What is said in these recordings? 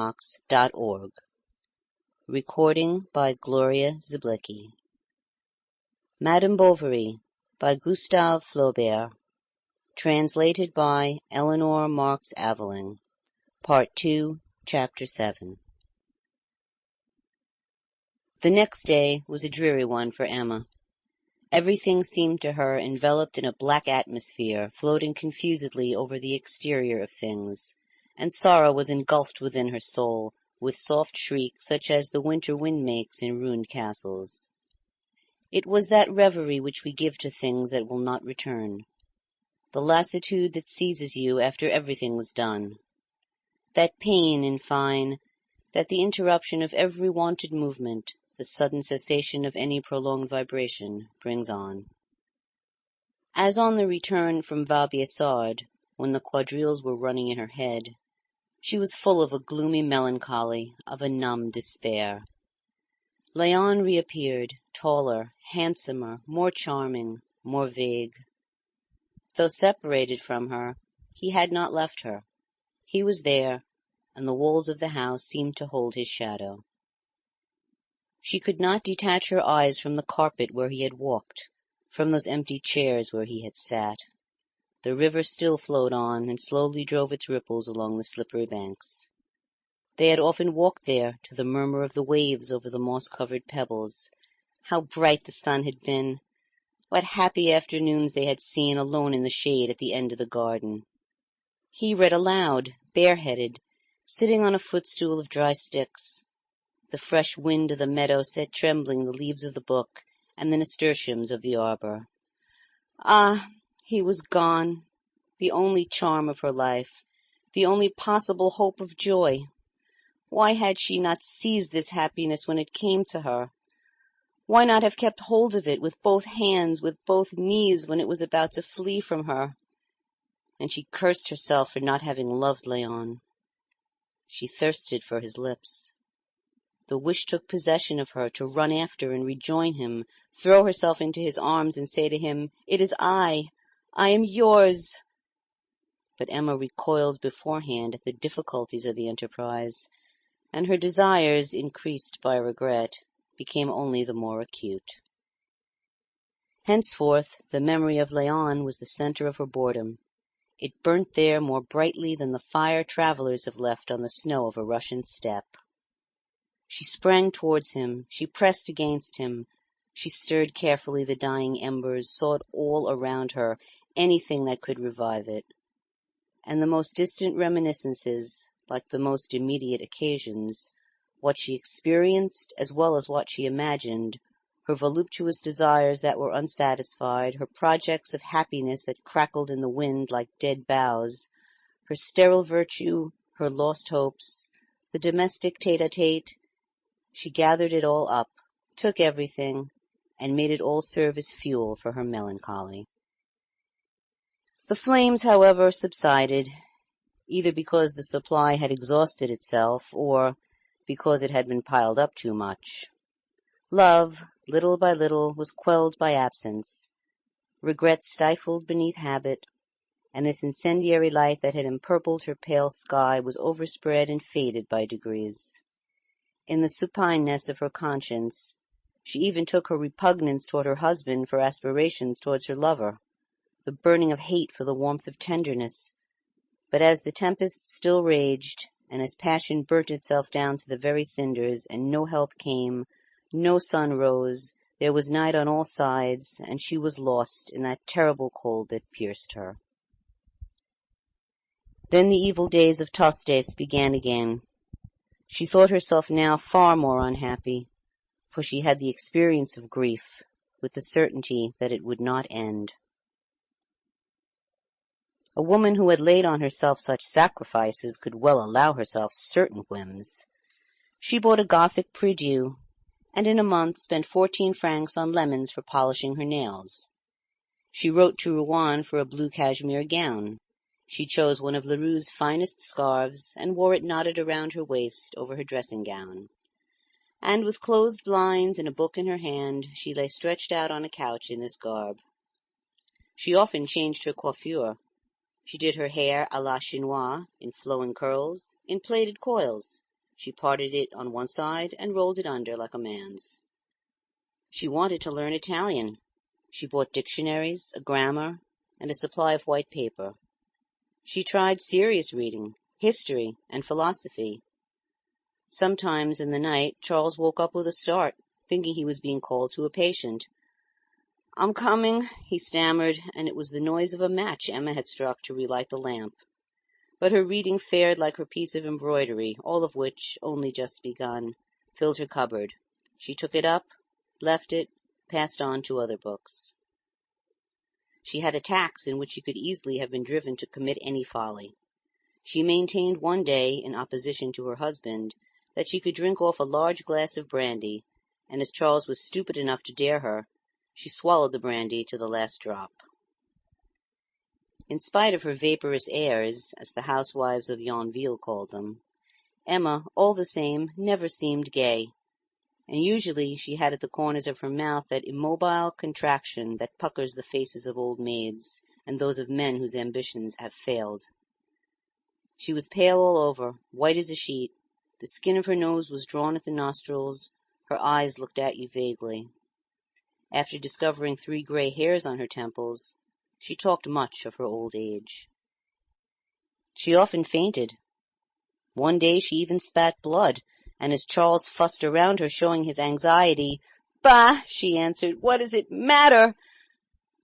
LibriVox.org. Recording by Gloria Ziblicki. Madame Bovary by Gustave Flaubert. Translated by Eleanor Marks Aveling. Part 2, Chapter 7. The next day was a dreary one for Emma. Everything seemed to her enveloped in a black atmosphere, floating confusedly over the exterior of things, and sorrow was engulfed within her soul, with soft shrieks such as the winter wind makes in ruined castles. It was that reverie which we give to things that will not return, the lassitude that seizes you after everything was done, that pain, in fine, that the interruption of every wonted movement, the sudden cessation of any prolonged vibration, brings on. As on the return from Vaubyessard, when the quadrilles were running in her head, she was full of a gloomy melancholy, of a numb despair. Léon reappeared, taller, handsomer, more charming, more vague. Though separated from her, he had not left her. He was there, and the walls of the house seemed to hold his shadow. She could not detach her eyes from the carpet where he had walked, from those empty chairs where he had sat. The river still flowed on, and slowly drove its ripples along the slippery banks. They had often walked there, to the murmur of the waves over the moss-covered pebbles. How bright the sun had been! What happy afternoons they had seen alone in the shade at the end of the garden! He read aloud, bareheaded, sitting on a footstool of dry sticks. The fresh wind of the meadow set trembling the leaves of the book and the nasturtiums of the arbor. Ah! He was gone, the only charm of her life, the only possible hope of joy. Why had she not seized this happiness when it came to her? Why not have kept hold of it with both hands, with both knees, when it was about to flee from her? And she cursed herself for not having loved Léon. She thirsted for his lips. The wish took possession of her to run after and rejoin him, throw herself into his arms and say to him, "It is I am yours." But Emma recoiled beforehand at the difficulties of the enterprise, and her desires, increased by regret, became only the more acute. Henceforth the memory of Léon was the centre of her boredom. It burnt there more brightly than the fire travellers have left on the snow of a Russian steppe. She sprang towards him, she pressed against him, she stirred carefully the dying embers, sought all around her anything that could revive it. And the most distant reminiscences, like the most immediate occasions, what she experienced as well as what she imagined, her voluptuous desires that were unsatisfied, her projects of happiness that crackled in the wind like dead boughs, her sterile virtue, her lost hopes, the domestic tete-a-tete, she gathered it all up, took everything, and made it all serve as fuel for her melancholy. The flames, however, subsided, either because the supply had exhausted itself, or because it had been piled up too much. Love, little by little, was quelled by absence, regret stifled beneath habit, and this incendiary light that had empurpled her pale sky was overspread and faded by degrees. In the supineness of her conscience, she even took her repugnance toward her husband for aspirations towards her lover, the burning of hate for the warmth of tenderness. But as the tempest still raged, and as passion burnt itself down to the very cinders, and no help came, no sun rose, there was night on all sides, and she was lost in that terrible cold that pierced her. Then the evil days of Tostes began again. She thought herself now far more unhappy, for she had the experience of grief, with the certainty that it would not end. A woman who had laid on herself such sacrifices could well allow herself certain whims. She bought a Gothic prie-dieu, and in a month spent 14 francs on lemons for polishing her nails. She wrote to Rouen for a blue cashmere gown. She chose one of Leroux's finest scarves, and wore it knotted around her waist over her dressing-gown. And with closed blinds and a book in her hand, she lay stretched out on a couch in this garb. She often changed her coiffure. She did her hair à la chinoise, in flowing curls, in plaited coils, She parted it on one side and rolled it under like a man's. She wanted to learn Italian. She bought dictionaries, a grammar, and a supply of white paper. She tried serious reading, history, and philosophy. Sometimes in the night Charles woke up with a start, thinking he was being called to a patient. "I'm coming," he stammered, and it was the noise of a match Emma had struck to relight the lamp. But her reading fared like her piece of embroidery, all of which, only just begun, filled her cupboard. She took it up, left it, passed on to other books. She had attacks in which she could easily have been driven to commit any folly. She maintained one day, in opposition to her husband, that she could drink off a large glass of brandy, and as Charles was stupid enough to dare her, she swallowed the brandy to the last drop. In spite of her vaporous airs, as the housewives of Yonville called them, Emma, all the same, never seemed gay, and usually she had at the corners of her mouth that immobile contraction that puckers the faces of old maids and those of men whose ambitions have failed. She was pale all over, white as a sheet. The skin of her nose was drawn at the nostrils. Her eyes looked at you vaguely. After discovering 3 gray hairs on her temples, she talked much of her old age. She often fainted. One day she even spat blood, and as Charles fussed around her, showing his anxiety, "Bah!" she answered, "what does it matter?"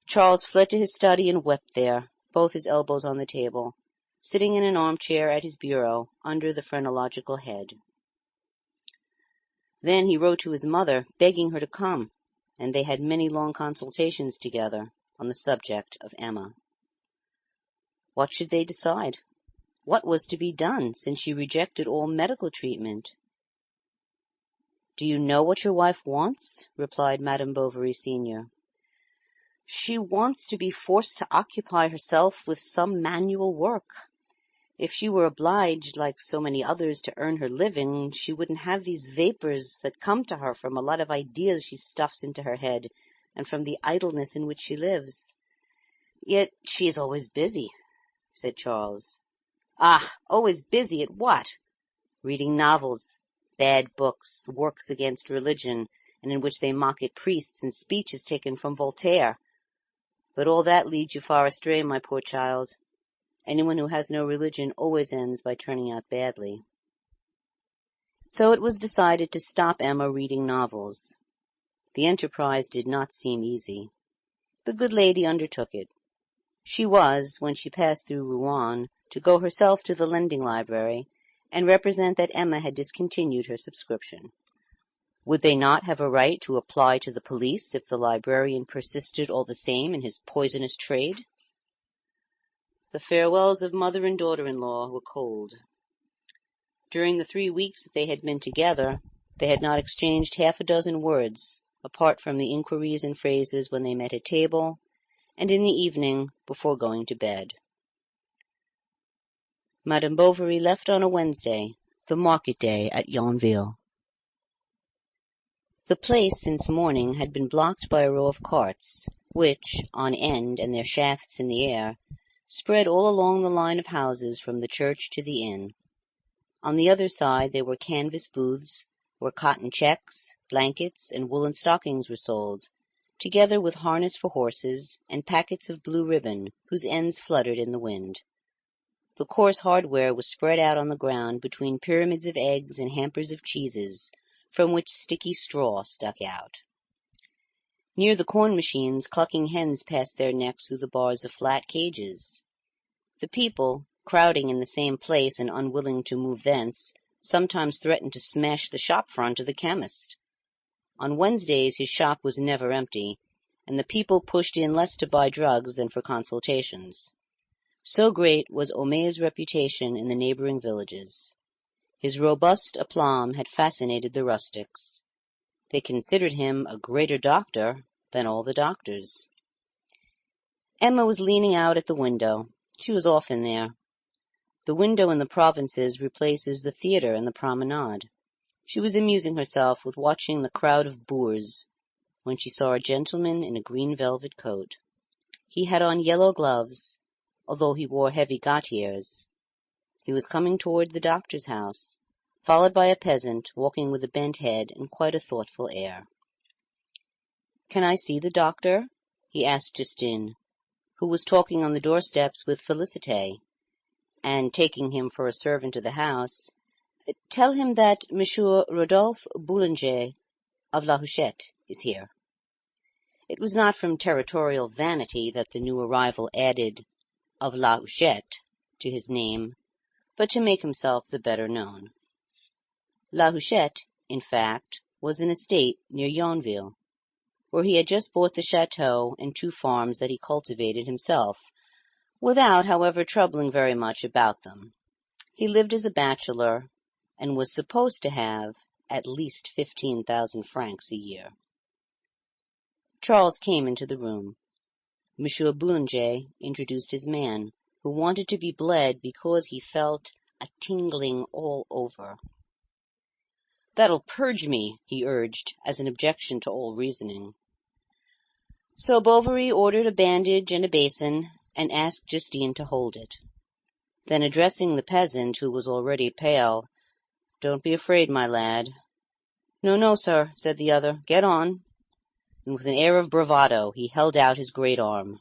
Charles fled to his study and wept there, both his elbows on the table, sitting in an armchair at his bureau, under the phrenological head. Then he wrote to his mother, begging her to come, and they had many long consultations together on the subject of Emma. What should they decide? What was to be done, since she rejected all medical treatment? "Do you know what your wife wants?" replied Madame Bovary senior. "She wants to be forced to occupy herself with some manual work. If she were obliged, like so many others, to earn her living, she wouldn't have these vapors that come to her from a lot of ideas she stuffs into her head, and from the idleness in which she lives. Yet she is always busy," said Charles. "Ah, always busy at what?" "Reading novels, bad books, works against religion, and in which they mock at priests, and speeches taken from Voltaire. But all that leads you far astray, my poor child. Anyone who has no religion always ends by turning out badly." So it was decided to stop Emma reading novels. The enterprise did not seem easy. The good lady undertook it. She was, when she passed through Rouen, to go herself to the lending library and represent that Emma had discontinued her subscription. Would they not have a right to apply to the police if the librarian persisted all the same in his poisonous trade? The farewells of mother and daughter-in-law were cold. During the 3 weeks that they had been together, they had not exchanged half a dozen words, apart from the inquiries and phrases when they met at table, and in the evening before going to bed. Madame Bovary left on a Wednesday, the market day at Yonville. The place since morning had been blocked by a row of carts, which, on end and their shafts in the air, spread all along the line of houses from the church to the inn. On the other side there were canvas booths, where cotton checks, blankets, and woolen stockings were sold, together with harness for horses and packets of blue ribbon, whose ends fluttered in the wind. The coarse hardware was spread out on the ground between pyramids of eggs and hampers of cheeses, from which sticky straw stuck out. Near the corn machines, clucking hens passed their necks through the bars of flat cages. The people, crowding in the same place and unwilling to move thence, sometimes threatened to smash the shop front of the chemist. On Wednesdays his shop was never empty, and the people pushed in less to buy drugs than for consultations. So great was Homais' reputation in the neighboring villages. His robust aplomb had fascinated the rustics. They considered him a greater doctor than all the doctors. Emma was leaning out at the window. She was often there. The window in the provinces replaces the theatre and the promenade. She was amusing herself with watching the crowd of boors, when she saw a gentleman in a green velvet coat. He had on yellow gloves, although he wore heavy gaiters. He was coming toward the doctor's house, followed by a peasant walking with a bent head and quite a thoughtful air. "Can I see the doctor?" he asked Justine, who was talking on the doorsteps with Félicité, and taking him for a servant of the house. "Tell him that Monsieur Rodolphe Boulanger of La Huchette is here." It was not from territorial vanity that the new arrival added "of La Huchette" to his name, but to make himself the better known. La Huchette, in fact, was an estate near Yonville, where he had just bought the chateau and 2 farms that he cultivated himself, without, however, troubling very much about them. He lived as a bachelor, and was supposed to have at least 15,000 francs a year. Charles came into the room. Monsieur Boulanger introduced his man, who wanted to be bled because he felt a tingling all over. "That'll purge me," he urged, as an objection to all reasoning. So Bovary ordered a bandage and a basin, and asked Justine to hold it. Then, addressing the peasant, who was already pale, "Don't be afraid, my lad." "No, no, sir," said the other. "Get on." And with an air of bravado he held out his great arm.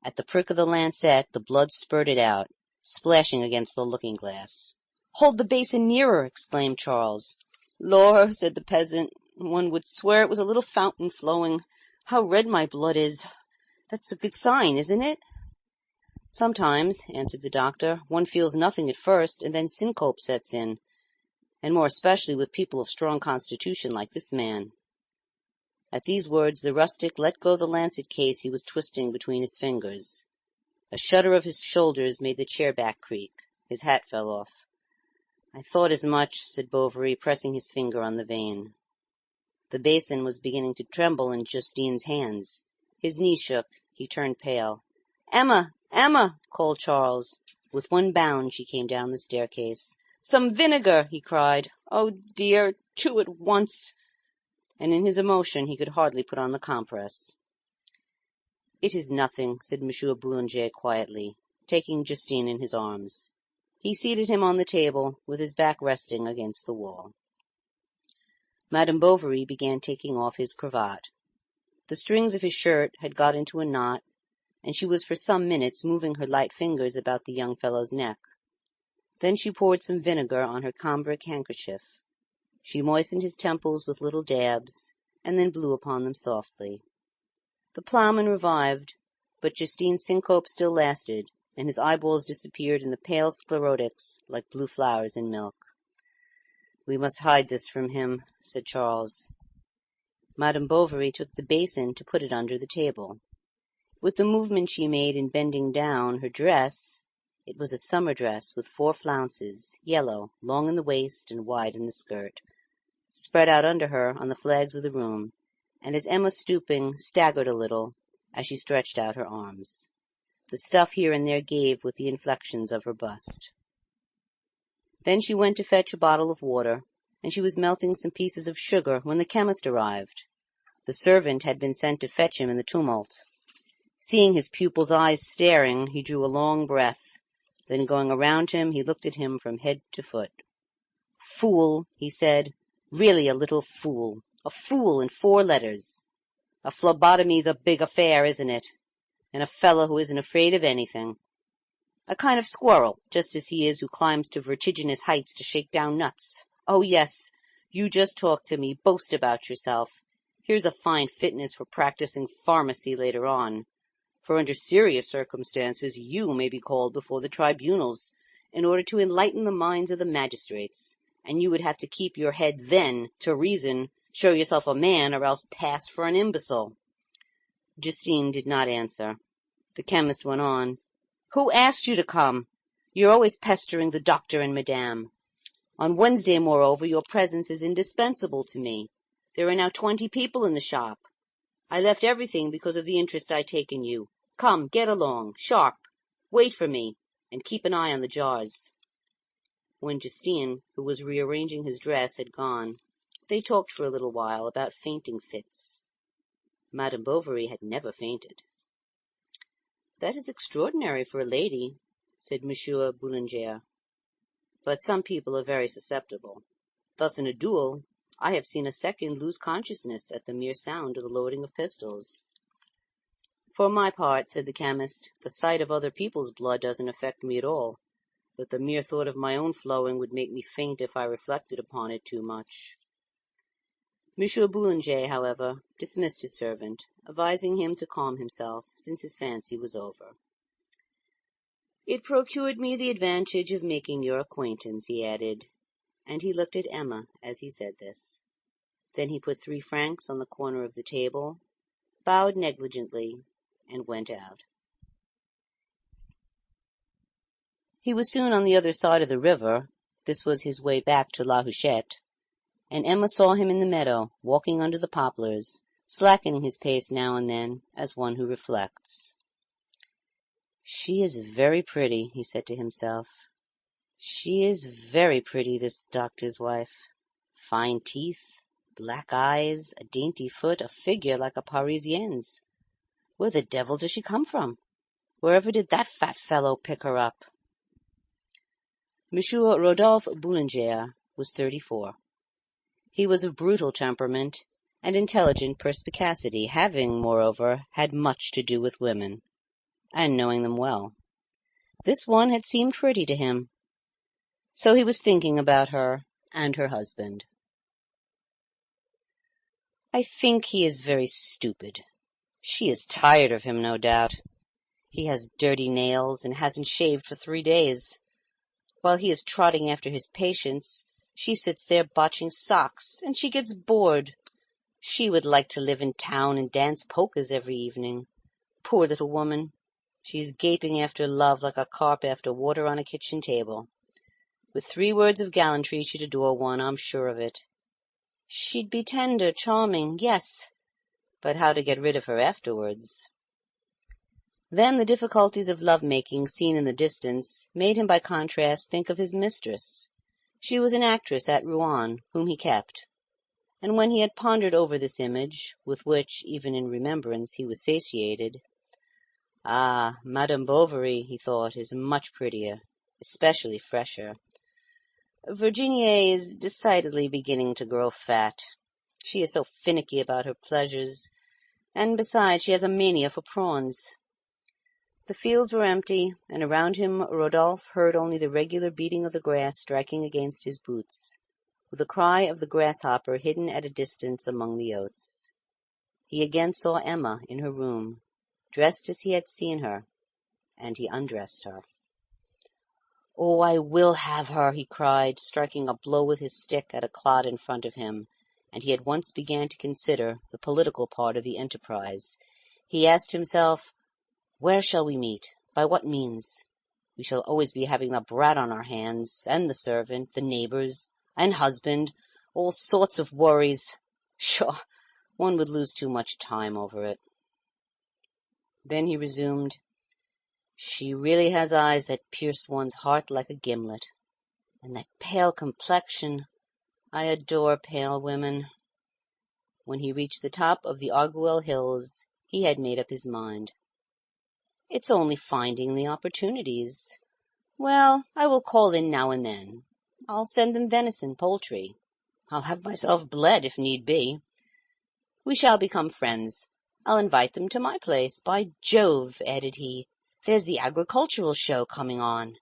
At the prick of the lancet the blood spurted out, splashing against the looking-glass. "Hold the basin nearer!" exclaimed Charles. "Lor," said the peasant, "one would swear it was a little fountain flowing. How red my blood is! That's a good sign, isn't it?" "Sometimes," answered the doctor, "one feels nothing at first, and then syncope sets in, and more especially with people of strong constitution like this man." At these words the rustic let go the lancet case he was twisting between his fingers. A shudder of his shoulders made the chair back creak. His hat fell off. "I thought as much," said Bovary, pressing his finger on the vein. The basin was beginning to tremble in Justine's hands. His knee shook. He turned pale. "Emma! Emma!" called Charles. With one bound she came down the staircase. "Some vinegar!" he cried. "Oh, dear! 2 at once!" And in his emotion he could hardly put on the compress. "It is nothing," said Monsieur Boulanger quietly, taking Justine in his arms. He seated him on the table, with his back resting against the wall. Madame Bovary began taking off his cravat. The strings of his shirt had got into a knot, and she was for some minutes moving her light fingers about the young fellow's neck. Then she poured some vinegar on her cambric handkerchief. She moistened his temples with little dabs, and then blew upon them softly. The ploughman revived, but Justine's syncope still lasted, and his eyeballs disappeared in the pale sclerotics like blue flowers in milk. "We must hide this from him," said Charles. Madame Bovary took the basin to put it under the table. With the movement she made in bending down, her dress—it was a summer dress with 4 flounces, yellow, long in the waist and wide in the skirt—spread out under her on the flags of the room, and as Emma, stooping, staggered a little as she stretched out her arms. The stuff here and there gave with the inflections of her bust. Then she went to fetch a bottle of water, and she was melting some pieces of sugar when the chemist arrived. The servant had been sent to fetch him in the tumult. Seeing his pupil's eyes staring, he drew a long breath. Then, going around him, he looked at him from head to foot. "Fool," he said, "really a little fool. A fool in 4 letters. A phlebotomy's a big affair, isn't it? And a fellow who isn't afraid of anything. A kind of squirrel, just as he is who climbs to vertiginous heights to shake down nuts. Oh, yes, you just talk to me, boast about yourself. Here's a fine fitness for practicing pharmacy later on. For under serious circumstances you may be called before the tribunals, in order to enlighten the minds of the magistrates, and you would have to keep your head then to reason, show yourself a man, or else pass for an imbecile." Justine did not answer. The chemist went on. "Who asked you to come? You're always pestering the doctor and madame. On Wednesday, moreover, your presence is indispensable to me. There are now 20 people in the shop. I left everything because of the interest I take in you. Come, get along, sharp. Wait for me, and keep an eye on the jars." When Justine, who was rearranging his dress, had gone, they talked for a little while about fainting fits. Madame Bovary had never fainted. "That is extraordinary for a lady," said Monsieur Boulanger. "But some people are very susceptible." Thus in a duel, I have seen a second lose consciousness at the mere sound of the loading of pistols. For my part, said the chemist, the sight of other people's blood doesn't affect me at all, but the mere thought of my own flowing would make me faint if I reflected upon it too much. Monsieur Boulanger, however, dismissed his servant, advising him to calm himself, since his fancy was over. It procured me the advantage of making your acquaintance, he added, and he looked at Emma as he said this. Then he put 3 francs on the corner of the table, bowed negligently, and went out. He was soon on the other side of the river. This was his way back to La Huchette, and Emma saw him in the meadow, walking under the poplars, slackening his pace now and then, as one who reflects. She is very pretty, he said to himself. She is very pretty, this doctor's wife. Fine teeth, black eyes, a dainty foot, a figure like a Parisienne's. Where the devil does she come from? Wherever did that fat fellow pick her up? Monsieur Rodolphe Boulanger was 34. He was of brutal temperament and intelligent perspicacity, having, moreover, had much to do with women, and knowing them well. This one had seemed pretty to him. So he was thinking about her and her husband. I think he is very stupid. She is tired of him, no doubt. He has dirty nails and hasn't shaved for 3 days. While he is trotting after his patients, she sits there botching socks, and she gets bored. She would like to live in town and dance polkas every evening. Poor little woman. She is gaping after love like a carp after water on a kitchen table. With 3 words of gallantry she'd adore one, I'm sure of it. She'd be tender, charming, yes, but how to get rid of her afterwards? Then the difficulties of love-making, seen in the distance, made him by contrast think of his mistress. She was an actress at Rouen, whom he kept, and when he had pondered over this image, with which, even in remembrance, he was satiated, "Ah, Madame Bovary," he thought, "is much prettier, especially fresher. Virginie is decidedly beginning to grow fat. She is so finicky about her pleasures, and besides she has a mania for prawns." The fields were empty, and around him Rodolphe heard only the regular beating of the grass striking against his boots, with the cry of the grasshopper hidden at a distance among the oats. He again saw Emma in her room, dressed as he had seen her, and he undressed her. "Oh, I will have her," he cried, striking a blow with his stick at a clod in front of him, and he at once began to consider the political part of the enterprise. He asked himself, "Where shall we meet? By what means? We shall always be having the brat on our hands, and the servant, the neighbors, and husband, all sorts of worries. Pshaw, one would lose too much time over it." Then he resumed, "She really has eyes that pierce one's heart like a gimlet. And that pale complexion. I adore pale women." When he reached the top of the Arguelles Hills, he had made up his mind. "It's only finding the opportunities. Well, I will call in now and then. I'll send them venison, poultry. I'll have myself bled if need be. We shall become friends. I'll invite them to my place. By Jove," added he, "there's the agricultural show coming on.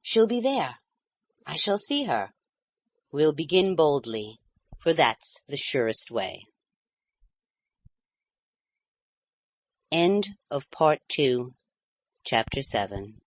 She'll be there. I shall see her. We'll begin boldly, for that's the surest way." End of Part 2, Chapter 7.